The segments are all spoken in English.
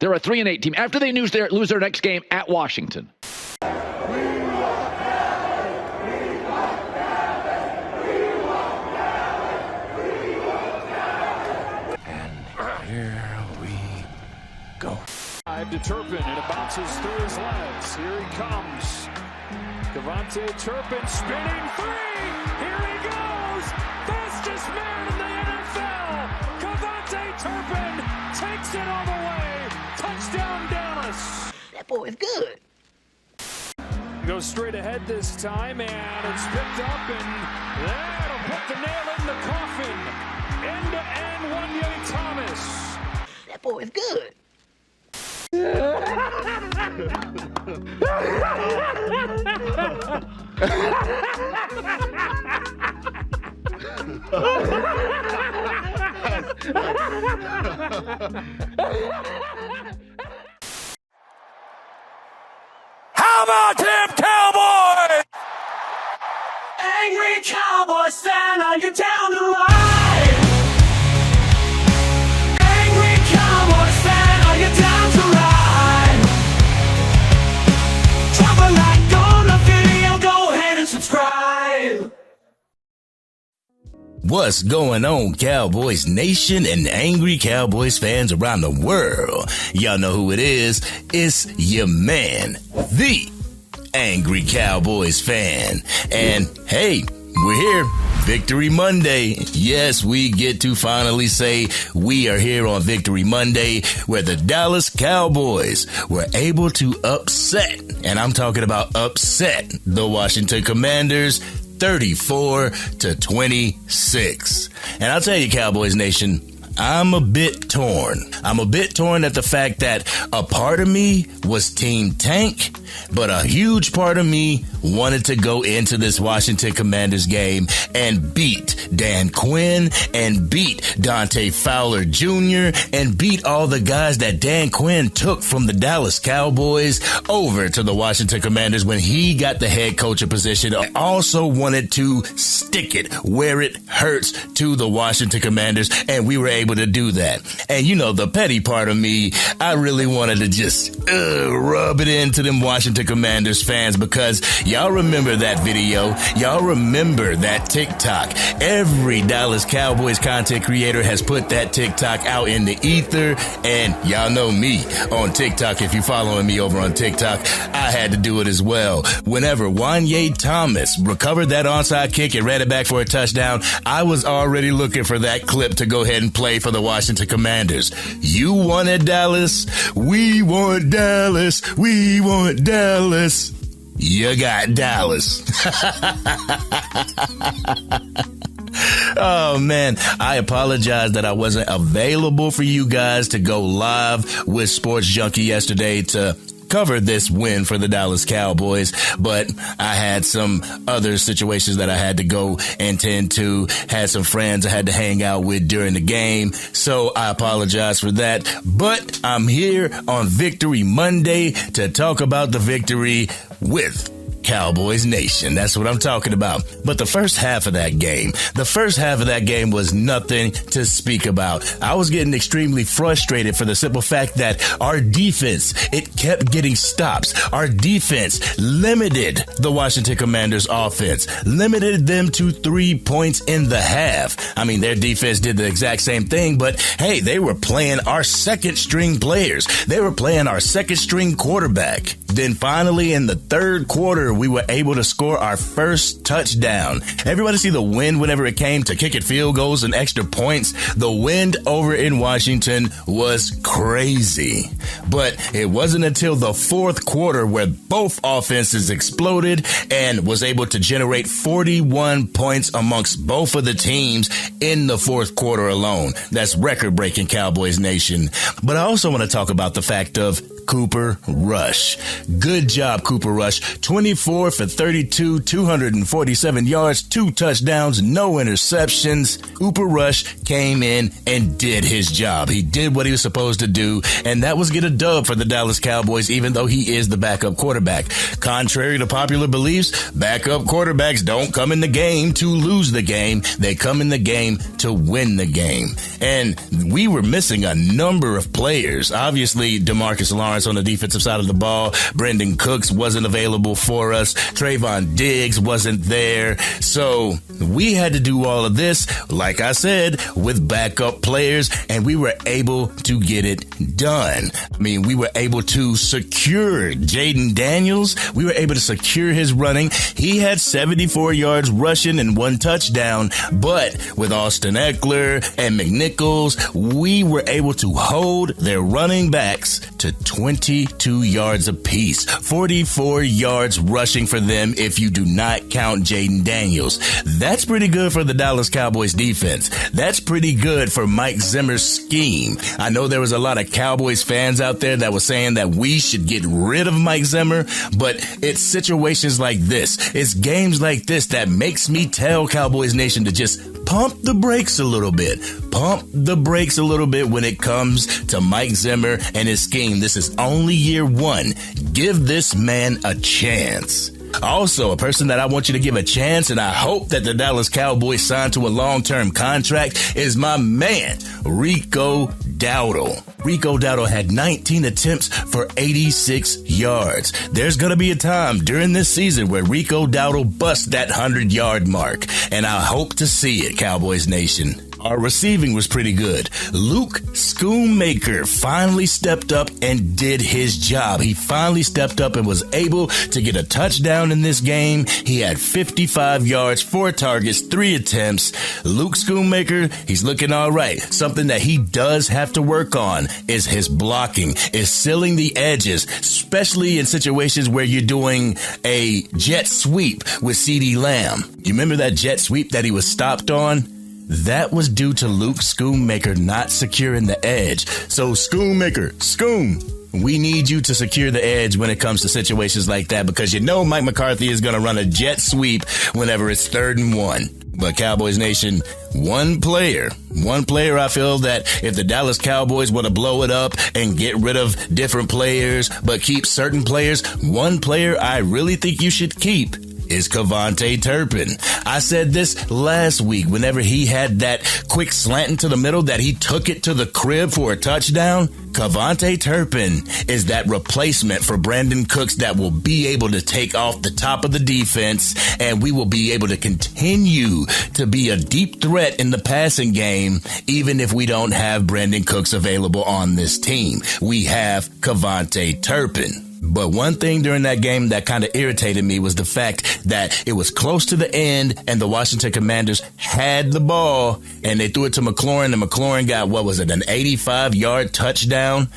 They're a 3-8 team after they lose their next game at Washington. Here we go. To Turpin, and it bounces through his legs. Here he comes. Devontae Turpin spinning three. Here he goes. Fastest man in the NFL. Devontae Turpin takes it all the way. Touchdown Dallas. That boy is good. Goes straight ahead this time, and it's picked up, and that'll put the nail in the coffin. End-to-end Wanye Thomas. That boy is good. How about them Cowboys? Angry Cowboys fan, are you down the ride? Angry Cowboys fan, are you down to ride? Drop a like on the video, go ahead and subscribe. What's going on, Cowboys Nation and Angry Cowboys fans around the world? Y'all know who it is. It's your man, the Angry Cowboys Fan. And hey, we're here. Victory Monday. Yes, we get to finally say we are here on Victory Monday, where the Dallas Cowboys were able to upset, and I'm talking about upset, the Washington Commanders 34-26. And I'll tell you, Cowboys Nation, I'm a bit torn. I'm a bit torn at the fact that a part of me was Team Tank, but a huge part of me wanted to go into this Washington Commanders game and beat Dan Quinn and beat Dante Fowler Jr. and beat all the guys that Dan Quinn took from the Dallas Cowboys over to the Washington Commanders when he got the head coaching position. I also wanted to stick it where it hurts to the Washington Commanders, and we were able to do that. And you know, the petty part of me, I really wanted to just rub it into them Washington Commanders fans, because y'all remember that video. Y'all remember that TikTok. Every Dallas Cowboys content creator has put that TikTok out in the ether, and y'all know me on TikTok. If you're following me over on TikTok, I had to do it as well. Whenever Wanye Thomas recovered that onside kick and ran it back for a touchdown, I was already looking for that clip to go ahead and play for the Washington Commanders. You wanted Dallas. We want Dallas. We want Dallas. You got Dallas. Oh, man, I apologize that I wasn't available for you guys to go live with Sports Junkie yesterday to cover this win for the Dallas Cowboys, but I had some other situations that I had to go and tend to, had some friends I had to hang out with during the game, so I apologize for that. But I'm here on Victory Monday to talk about the victory with Cowboys Nation. That's what I'm talking about. But the first half of that game was nothing to speak about. I was getting extremely frustrated for the simple fact that our defense, it kept getting stops. Our defense limited the Washington Commanders offense, limited them to 3 points in the half. I mean, their defense did the exact same thing, but hey, they were playing our second string players. They were playing our second string quarterback. Then finally in the third quarter, we were able to score our first touchdown. Everybody see the wind whenever it came to kicking field goals and extra points? The wind over in Washington was crazy. But it wasn't until the fourth quarter where both offenses exploded and was able to generate 41 points amongst both of the teams in the fourth quarter alone. That's record-breaking, Cowboys Nation. But I also want to talk about the fact of Cooper Rush. Good job, Cooper Rush. 24 for 32, 247 yards, 2 touchdowns, no interceptions. Cooper Rush came in and did his job. He did what he was supposed to do, and that was get a dub for the Dallas Cowboys, even though he is the backup quarterback. Contrary to popular beliefs, backup quarterbacks don't come in the game to lose the game. They come in the game to win the game. And we were missing a number of players. Obviously, DeMarcus Lawrence on the defensive side of the ball. Brendan Cooks wasn't available for us. Trayvon Diggs wasn't there. So we had to do all of this, like I said, with backup players, and we were able to get it done. I mean, we were able to secure Jaden Daniels. We were able to secure his running. He had 74 yards rushing and 1 touchdown, but with Austin Eckler and McNichols, we were able to hold their running backs to 22 yards apiece. 44 yards rushing for them if you do not count Jaden Daniels. That's pretty good for the Dallas Cowboys defense. That's pretty good for Mike Zimmer's scheme. I know there was a lot of Cowboys fans out there that was saying that we should get rid of Mike Zimmer, but it's situations like this. It's games like this that makes me tell Cowboys Nation to just pump the brakes a little bit. Pump the brakes a little bit when it comes to Mike Zimmer and his scheme. This is only year 1. Give this man a chance. Also, a person that I want you to give a chance, and I hope that the Dallas Cowboys sign to a long-term contract, is my man, Rico Dowdle. Rico Dowdle had 19 attempts for 86 yards. There's going to be a time during this season where Rico Dowdle busts that 100-yard mark, and I hope to see it, Cowboys Nation. Our receiving was pretty good. Luke Schoonmaker finally stepped up and did his job. He finally stepped up and was able to get a touchdown in this game. He had 55 yards, 4 targets, 3 attempts. Luke Schoonmaker, he's looking all right. Something that he does have to work on is his blocking, is sealing the edges, especially in situations where you're doing a jet sweep with CeeDee Lamb. You remember that jet sweep that he was stopped on? That was due to Luke Schoonmaker not securing the edge. So Schoonmaker, we need you to secure the edge when it comes to situations like that, because you know Mike McCarthy is going to run a jet sweep whenever it's 3rd and 1. But Cowboys Nation, one player, I feel that if the Dallas Cowboys want to blow it up and get rid of different players, but keep certain players, one player I really think you should keep is Cavante Turpin. I said this last week whenever he had that quick slant into the middle that he took it to the crib for a touchdown. Cavante Turpin is that replacement for Brandon Cooks that will be able to take off the top of the defense, and we will be able to continue to be a deep threat in the passing game even if we don't have Brandon Cooks available on this team. We have Cavante Turpin. But one thing during that game that kind of irritated me was the fact that it was close to the end and the Washington Commanders had the ball and they threw it to McLaurin, and McLaurin got, an 85-yard touchdown.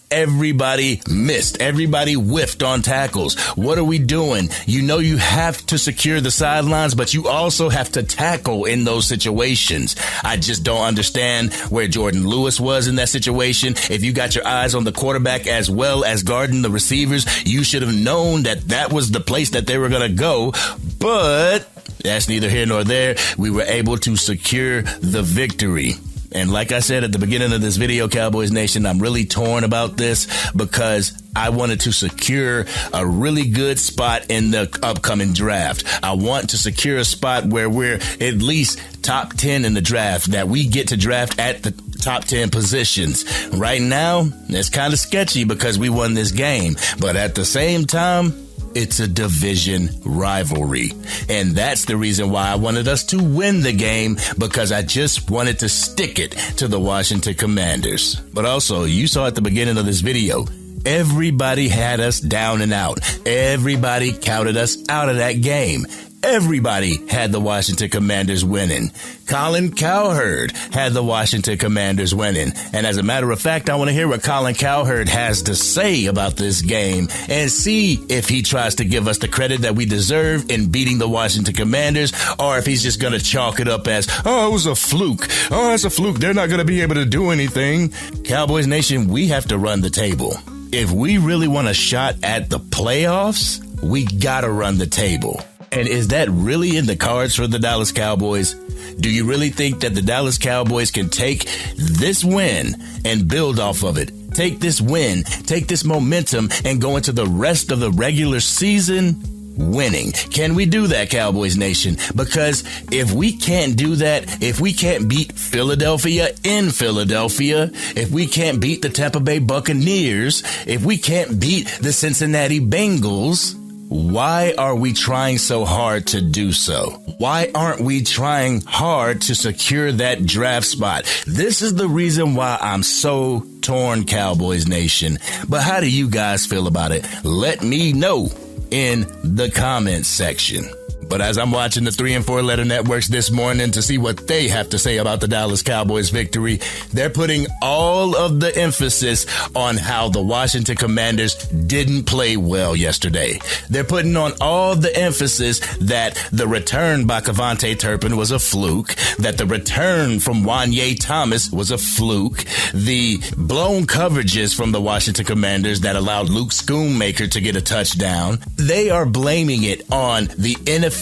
Everybody missed. Everybody whiffed on tackles. What are we doing? You know you have to secure the sidelines, but you also have to tackle in those situations. I just don't understand where Jordan Lewis was in that situation. If you got your eyes on the quarterback as well as guarding the receivers, you should have known that that was the place that they were going to go. But that's neither here nor there. We were able to secure the victory. And like I said at the beginning of this video, Cowboys Nation, I'm really torn about this because I wanted to secure a really good spot in the upcoming draft. I want to secure a spot where we're at least top 10 in the draft, that we get to draft at the top 10 positions. Right now, it's kind of sketchy because we won this game. But at the same time, it's a division rivalry. And that's the reason why I wanted us to win the game, because I just wanted to stick it to the Washington Commanders. But also, you saw at the beginning of this video, everybody had us down and out. Everybody counted us out of that game. Everybody had the Washington Commanders winning. Colin Cowherd had the Washington Commanders winning. And as a matter of fact, I want to hear what Colin Cowherd has to say about this game and see if he tries to give us the credit that we deserve in beating the Washington Commanders, or if he's just going to chalk it up as, it was a fluke. It's a fluke. They're not going to be able to do anything. Cowboys Nation, we have to run the table. if we really want a shot at the playoffs, we gotta run the table. And is that really in the cards for the Dallas Cowboys? Do you really think that the Dallas Cowboys can take this win and build off of it? Take this win, take this momentum, and go into the rest of the regular season winning. Can we do that, Cowboys Nation? Because if we can't do that, if we can't beat Philadelphia in Philadelphia, if we can't beat the Tampa Bay Buccaneers, if we can't beat the Cincinnati Bengals, why are we trying so hard to do so? Why aren't we trying hard to secure that draft spot? This is the reason why I'm so torn, Cowboys Nation. But how do you guys feel about it? Let me know in the comments section. But as I'm watching the 3 and 4 letter networks this morning to see what they have to say about the Dallas Cowboys victory, they're putting all of the emphasis on how the Washington Commanders didn't play well yesterday. They're putting on all the emphasis that the return by Cavante Turpin was a fluke, that the return from Wanye Thomas was a fluke, the blown coverages from the Washington Commanders that allowed Luke Schoonmaker to get a touchdown. They are blaming it on the inefficiencies,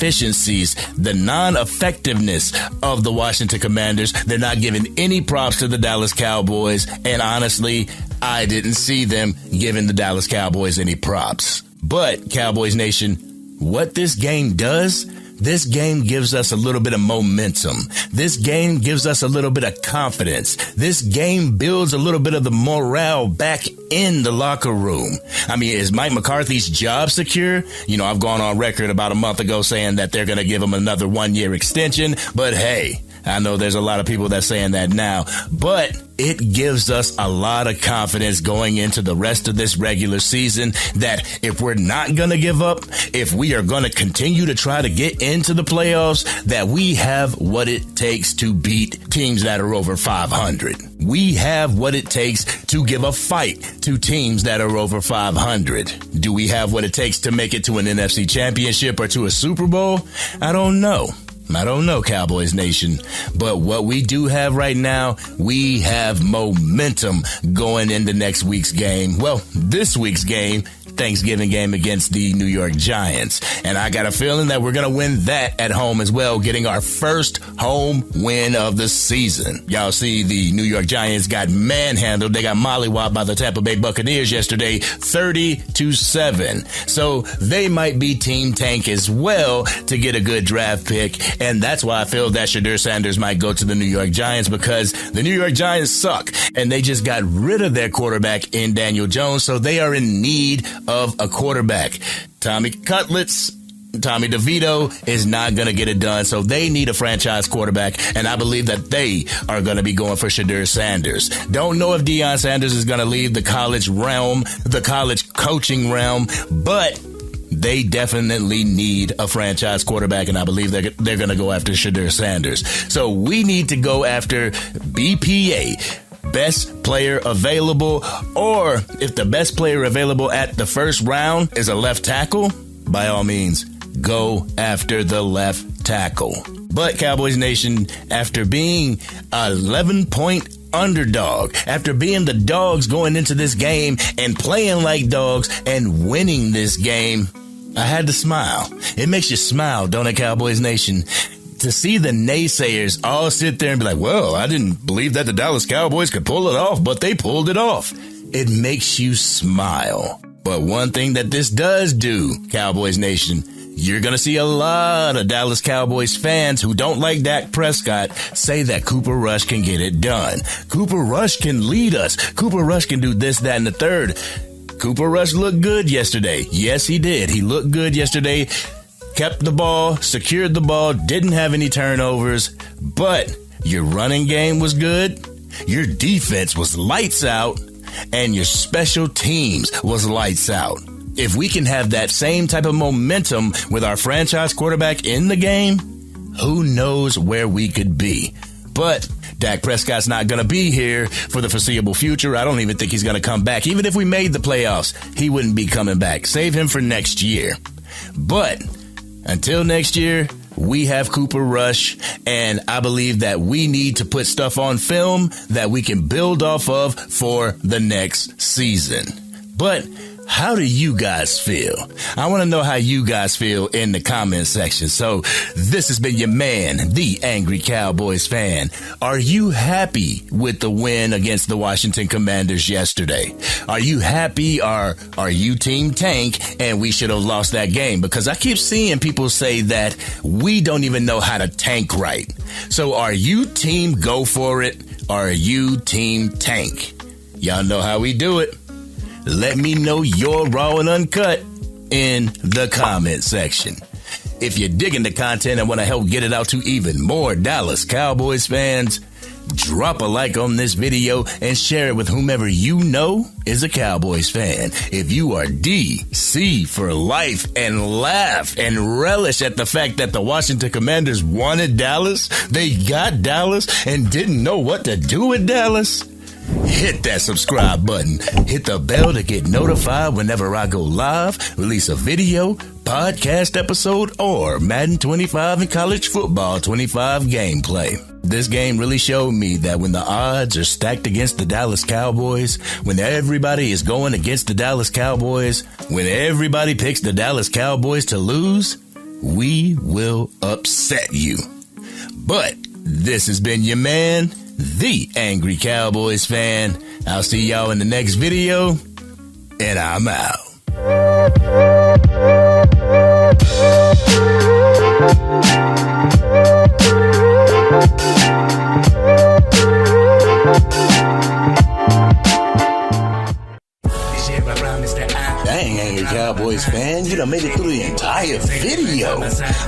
the non-effectiveness of the Washington Commanders. They're not giving any props to the Dallas Cowboys. And honestly, I didn't see them giving the Dallas Cowboys any props. But Cowboys Nation, what this game does, this game gives us a little bit of momentum. This game gives us a little bit of confidence. This game builds a little bit of the morale back in the locker room. I mean, is Mike McCarthy's job secure? You know, I've gone on record about a month ago saying that they're going to give him another 1-year extension. But hey, I know there's a lot of people that's saying that now, but it gives us a lot of confidence going into the rest of this regular season that if we're not going to give up, if we are going to continue to try to get into the playoffs, that we have what it takes to beat teams that are over 500. We have what it takes to give a fight to teams that are over 500. Do we have what it takes to make it to an NFC championship or to a Super Bowl? I don't know, Cowboys Nation. But what we do have right now, we have momentum going into next week's game. Well, this week's game, Thanksgiving game against the New York Giants. And I got a feeling that we're going to win that at home as well, getting our first home win of the season. Y'all see the New York Giants got manhandled. They got mollywopped by the Tampa Bay Buccaneers yesterday, 30-7. So they might be Team Tank as well to get a good draft pick. And that's why I feel that Shedeur Sanders might go to the New York Giants, because the New York Giants suck. And they just got rid of their quarterback in Daniel Jones. So they are in need of a quarterback. Tommy DeVito is not going to get it done, so they need a franchise quarterback, and I believe that they are going to be going for Shedeur Sanders. Don't know if Deion Sanders is going to leave the college realm, the college coaching realm, but they definitely need a franchise quarterback, and I believe they're going to go after Shedeur Sanders. So we need to go after BPA, best player available, or if the best player available at the first round is a left tackle, by all means, go after the left tackle. But Cowboys Nation, after being 11-point underdog, after being the dogs going into this game and playing like dogs and winning this game, I had to smile. It makes you smile, don't it, Cowboys Nation? To see the naysayers all sit there and be like, well, I didn't believe that the Dallas Cowboys could pull it off, but they pulled it off. It makes you smile. But one thing that this does do, Cowboys Nation, you're going to see a lot of Dallas Cowboys fans who don't like Dak Prescott say that Cooper Rush can get it done. Cooper Rush can lead us. Cooper Rush can do this, that, and the third. Cooper Rush looked good yesterday. Yes, he did. He looked good yesterday. Kept the ball, secured the ball, didn't have any turnovers, but your running game was good, your defense was lights out, and your special teams was lights out. If we can have that same type of momentum with our franchise quarterback in the game, who knows where we could be. But Dak Prescott's not going to be here for the foreseeable future. I don't even think he's going to come back. Even if we made the playoffs, he wouldn't be coming back. Save him for next year. But until next year, we have Cooper Rush, and I believe that we need to put stuff on film that we can build off of for the next season. But how do you guys feel? I want to know how you guys feel in the comment section. So this has been your man, the Angry Cowboys fan. Are you happy with the win against the Washington Commanders yesterday? Are you happy, or are you Team Tank and we should have lost that game? Because I keep seeing people say that we don't even know how to tank right. So are you Team Go For It, or are you Team Tank? Y'all know how we do it. Let me know your raw and uncut in the comment section. If you're digging the content and want to help get it out to even more Dallas Cowboys fans, drop a like on this video and share it with whomever you know is a Cowboys fan. If you are DC for life and laugh and relish at the fact that the Washington Commanders wanted Dallas, they got Dallas and didn't know what to do with Dallas, hit that subscribe button. Hit the bell to get notified whenever I go live, release a video, podcast episode, or Madden 25 and College Football 25 gameplay. This game really showed me that when the odds are stacked against the Dallas Cowboys, when everybody is going against the Dallas Cowboys, when everybody picks the Dallas Cowboys to lose, we will upset you. But this has been your man, the Angry Cowboys fan. I'll see y'all in the next video, and I'm out. Dang, Angry Cowboys fan, you done made it through the entire video.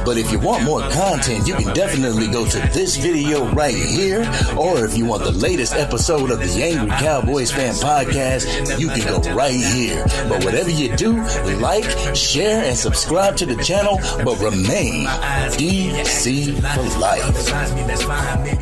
But if you want more content, you can definitely go to this video right here. Or if you want the latest episode of the Angry Cowboys Fan podcast, you can go right here. But whatever you do, like, share, and subscribe to the channel, but remain DC for life.